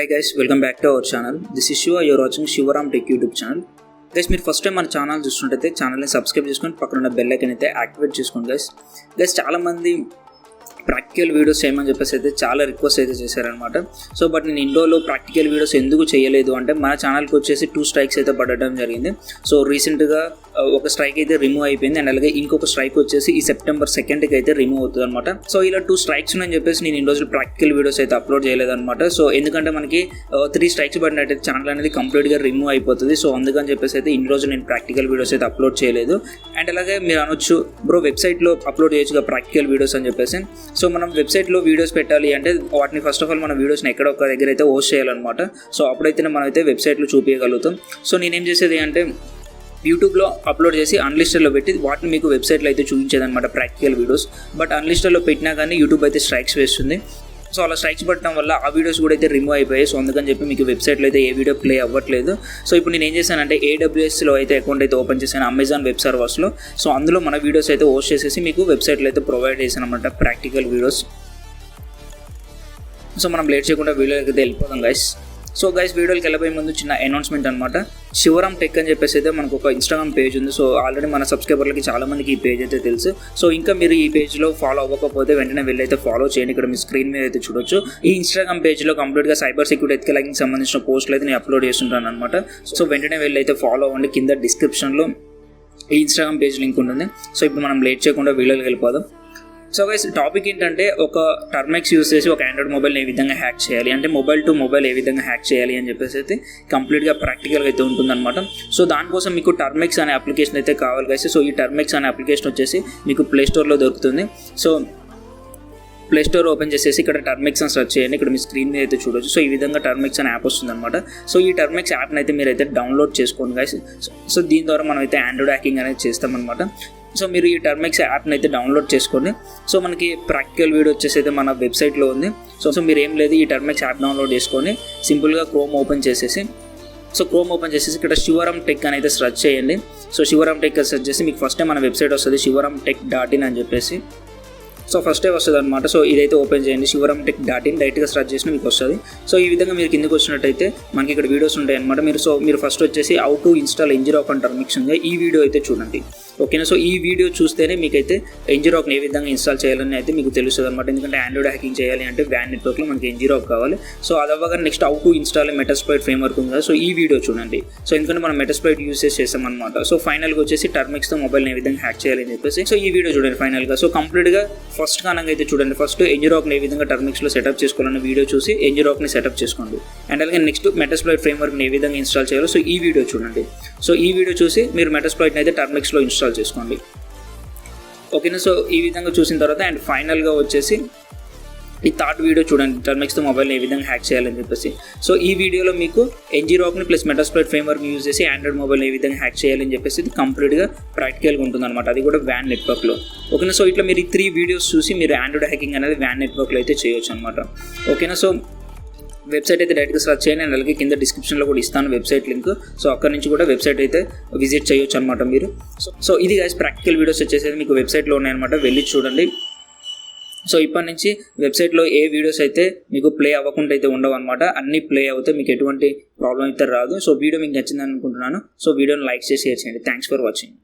Hi guys, welcome back to our channel. This is Shiva. You're watching Shiva Ram Tech YouTube channel. Guys, మీరు first time మన channel చూస్తుంటే ఛానల్ని subscribe చేసుకొని పక్కన ఉన్న bell icon అయితే యాక్టివేట్ చేసుకోండి గైస్ చాలా మంది ప్రాక్టికల్ వీడియోస్ చేయమని చెప్పేసి అయితే చాలా రిక్వెస్ట్ అయితే చేశారనమాట. సో బట్ నేను ఇండోలో ప్రాక్టికల్ వీడియోస్ ఎందుకు చేయలేదు అంటే మన ఛానల్కి వచ్చేసి 2 స్ట్రైక్స్ అయితే పడటం జరిగింది. సో రీసెంట్గా ఒక స్ట్రైక్ అయితే రిమూవ్ అయిపోయింది అండ్ అలాగే ఇంకొక స్ట్రైక్ వచ్చేసి ఈ సెప్టెంబర్ 2కి అయితే రిమూవ్ అవుతుంది అనమాట. సో ఇలా 2 స్ట్రైక్స్ అని చెప్పేసి నేను ఇన్ని రోజులు ప్రాక్టికల్ వీడియోస్ అయితే అప్లోడ్ చేయలేదన్నమాట. సో ఎందుకంటే మనకి 3 స్ట్రైక్స్ పడినట్టయితే ఛానల్ అనేది కంప్లీట్గా రిమూవ్ అయిపోతుంది. సో అందుకని చెప్పేసి అయితే ఇన్ని రోజులు నేను ప్రాక్టికల్ వీడియోస్ అయితే అప్లోడ్ చేయలేదు. అండ్ అలాగే మీరు అనొచ్చు బ్రో వెబ్సైట్లో అప్లోడ్ చేయొచ్చుగా ప్రాక్టికల్ వీడియోస్ అని చెప్పేసి. సో మనం వెబ్సైట్లో వీడియోస్ పెట్టాలి అంటే వాటిని ఫస్ట్ ఆఫ్ ఆల్ మన వీడియోస్ని ఎక్కడ ఒక దగ్గర అయితే హోస్ట్ చేయాలన్నమాట. సో అప్పుడైతే మనం అయితే వెబ్సైట్లో చూపించగలుగుతాం. సో నేనేం చేసేది అంటే యూట్యూబ్లో అప్లోడ్ చేసి అన్లిస్టెడ్లో పెట్టి వాటిని మీకు వెబ్సైట్లో అయితే చూపించేదన్నమాట ప్రాక్టికల్ వీడియోస్. బట్ అన్లిస్టెడ్లో పెట్టినా కానీ యూట్యూబ్ అయితే స్ట్రైక్స్ వేస్తుంది. సో అలా స్ట్రైక్స్ పట్టడం వల్ల ఆ వీడియోస్ కూడా అయితే రిమూవ్ అయిపోయాయి. సో అందుకని చెప్పి మీకు వెబ్సైట్లో అయితే ఏ వీడియో ప్లే అవ్వట్లేదు. సో ఇప్పుడు నేను ఏం చేశానంటే AWSలో అయితే అకౌంట్ అయితే ఓపెన్ చేశాను, అమెజాన్ వెబ్ సర్వర్స్లో. సో అందులో మన వీడియోస్ అయితే హోస్ట్ చేసేసి మీకు వెబ్సైట్లో అయితే ప్రొవైడ్ చేశాను అనమాట ప్రాక్టికల్ వీడియోస్. సో మనం లేట్ చేయకుండా వీడియోకి అయితే వెళ్ళిపోదాం గైస్. సో గైస్ వీడియోకి వెళ్ళబోయే ముందు చిన్న అనౌన్స్మెంట్ అనమాట. శివరామ్ టెక్ అని చెప్పేసి అయితే మనకు ఒక ఇన్స్టాగ్రామ్ పేజ్ ఉంది. సో ఆల్రెడీ మన సబ్స్క్రైబర్లకి చాలా మందికి ఈ పేజ్ అయితే తెలుసు. సో ఇంకా మీరు ఈ పేజ్లో ఫాలో అవ్వకపోతే వెంటనే వెళ్ళి అయితే ఫాలో చేయండి. ఇక్కడ మీ స్క్రీన్ మీద అయితే చూడొచ్చు. ఈ ఇన్స్టాగ్రామ్ పేజ్లో కంప్లీట్గా సైబర్ సెక్యూరిటీ ఎథికల్కి సంబంధించిన పోస్టులు అయితే నేను అప్లోడ్ చేస్తుంటాను అనమాట. సో వెంటనే వెళ్ళి అయితే ఫాలో అవ్వండి. కింద డిస్క్రిప్షన్లో ఈ ఇన్స్టాగ్రామ్ పేజ్ లింక్ ఉంటుంది. సో ఇప్పుడు మనం లేట్ చేయకుండా వీడియోకి వెళ్ళిపోదాం. సో గైస్ టాపిక్ ఏంటంటే ఒక టర్మెక్స్ యూస్ చేసి ఒక ఆండ్రాయిడ్ మొబైల్ని ఏ విధంగా హ్యాక్ చేయాలి అంటే మొబైల్ టు మొబైల్ ఏ విధంగా హ్యాక్ చేయాలి అని చెప్పేసి అయితే కంప్లీట్గా ప్రాక్టికల్గా అయితే ఉంటుందన్నమాట. సో దానికోసం మీకు టర్మెక్స్ అనే అప్లికేషన్ అయితే కావాలి గైస్. సో ఈ టర్మెక్స్ అనే అప్లికేషన్ వచ్చేసి మీకు ప్లేస్టోర్లో దొరుకుతుంది. సో ప్లేస్టోర్ ఓపెన్ చేసేసి ఇక్కడ టర్మెక్స్ అని సెర్చ్ చేయండి. ఇక్కడ మీ స్క్రీన్ మీద అయితే చూడొచ్చు. సో ఈ విధంగా టర్మెక్స్ అనే యాప్ వస్తుంది అనమాట. సో ఈ టర్మెక్స్ యాప్ని అయితే మీరు అయితే డౌన్లోడ్ చేసుకోండి గైస్. సో దీని ద్వారా మనం అయితే ఆండ్రాయిడ్ హ్యాకింగ్ అనేది చేస్తామన్నమాట. సో మీరు ఈ టర్మెక్స్ యాప్ని అయితే డౌన్లోడ్ చేసుకోండి. సో మనకి ప్రాక్టికల్ వీడియో వచ్చేసి అయితే మన వెబ్సైట్లో ఉంది. సో మీరు ఏం లేదు ఈ టర్మెక్స్ యాప్ డౌన్లోడ్ చేసుకొని సింపుల్గా క్రోమ్ ఓపెన్ చేసేసి ఇక్కడ శివరామ్ టెక్ అని అయితే సెర్చ్ చేయండి. సో శివరామ్ టెక్ సెర్చ్ చేసి మీకు ఫస్ట్ టైం మన వెబ్సైట్ వస్తుంది shivaramtech.in అని చెప్పేసి. సో ఫస్టే వస్తుంది అనమాట. సో ఇదైతే ఓపెన్ చేయండి shivaramtech.in డైరెక్ట్గా స్టార్ట్ చేసిన మీకు వస్తుంది. సో ఈ విధంగా మీరు కిందకి వచ్చినట్టయితే మనకి ఇక్కడ వీడియోస్ ఉంటాయి అనమాట. మీరు ఫస్ట్ వచ్చేసి how to install NGROK and Termux ఉంది. ఈ వీడియో అయితే చూడండి ఓకేనా. సో ఈ వీడియో చూస్తేనే మీకైతే NGROKని ఏ విధంగా ఇన్స్టాల్ చేయాలని అయితే మీకు తెలుస్తుంది అనమాట. ఎందుకంటే ఆండ్రాయిడ్ హ్యాకింగ్ చేయాలి అంటే వ్యాన్ నెట్వర్క్లో మనకి NGROK కావాలి. సో అది అవ్వగానే next how to install Metasploit framework ఉంది కదా. సో ఈ వీడియో చూడండి. సో ఎందుకంటే మనం మెటాస్ప్లాయిట్ యూసేజ్ చేస్తాం అనమాట. సో ఫైనల్గా వచ్చేసి టర్మెక్స్తో మొబైల్ని ఏ విధంగా హ్యాక్ చేయాలి అని చెప్పేసి సో ఈ వీడియో చూడండి ఫైనల్గా. సో కంప్లీట్గా ఫస్ట్ కానంగా అయితే చూడండి. ఫస్ట్ NGROKని ఏ విధంగా టర్మెక్స్లో సెటప్ చేసుకోవాలన్న వీడియో చూసి NGROKని సెటప్ చేసుకోండి. అండ్ అలాగే నెక్స్ట్ మెటాస్ప్లాయిట్ ఫ్రేమ్వర్క్ని ఏ విధంగా ఇన్స్టాల్ చేయాలో సో ఈ వీడియో చూడండి. సో ఈ వీడియో చూసి మీరు మెటాస్ప్లాయిట్ని అయితే టర్మెక్స్లో ఇన్స్టాల్ చేసుకోండి ఓకేనా. సో ఈ విధంగా చూసిన తర్వాత అండ్ ఫైనల్గా వచ్చేసి ఈ థర్డ్ వీడియో చూడండి టర్మెక్స్తో మొబైల్ని ఏ విధంగా హ్యాక్ చేయాలని చెప్పేసి. సో ఈ వీడియోలో మీకు NGROKని ప్లస్ మెటాస్ప్లాయిట్ ఫ్రేమ్వర్క్ని యూజ్ చేసి ఆండ్రాయిడ్ మొబైల్ని ఏ విధంగా హ్యాక్ చేయాలని చెప్పేసి ఇది కంప్లీట్గా ప్రాక్టికల్గా ఉంటుంది అనమాట. అది కూడా వ్యాన్ నెట్వర్క్లో ఓకేనా. సో ఇట్లా మీరు ఈ 3 వీడియోస్ చూసి మీరు ఆండ్రాయిడ్ హ్యాకింగ్ అనేది వ్యాన్ నెట్వర్క్లో అయితే చేయొచ్చు అనమాట ఓకేనా. సో వెబ్సైట్ అయితే డైరెక్ట్గా సర్చ్ చేయండి. అండ్ అలాగే కింద డిస్క్రిప్షన్లో కూడా ఇస్తాను వెబ్సైట్ లింక్. సో అక్కడ నుంచి కూడా వెబ్సైట్ అయితే విజిట్ చేయొచ్చు అనమాట మీరు. సో ఇది గైస్ ప్రాక్టికల్ వీడియోస్ వచ్చేసి మీకు వెబ్సైట్లో ఉన్నాయన్నమాట, వెళ్ళి చూడండి. సో ఇప్పటి నుంచి వెబ్సైట్లో ఏ వీడియోస్ అయితే మీకు ప్లే అవ్వకుండా అయితే ఉండవు అనమాట. అన్ని ప్లే అవుతాయి, మీకు ఎటువంటి ప్రాబ్లం అయితే రాదు. సో వీడియో మీకు నచ్చిందని అనుకుంటున్నాను. సో వీడియోని లైక్ చేసి షేర్ చేయండి. Thanks for watching.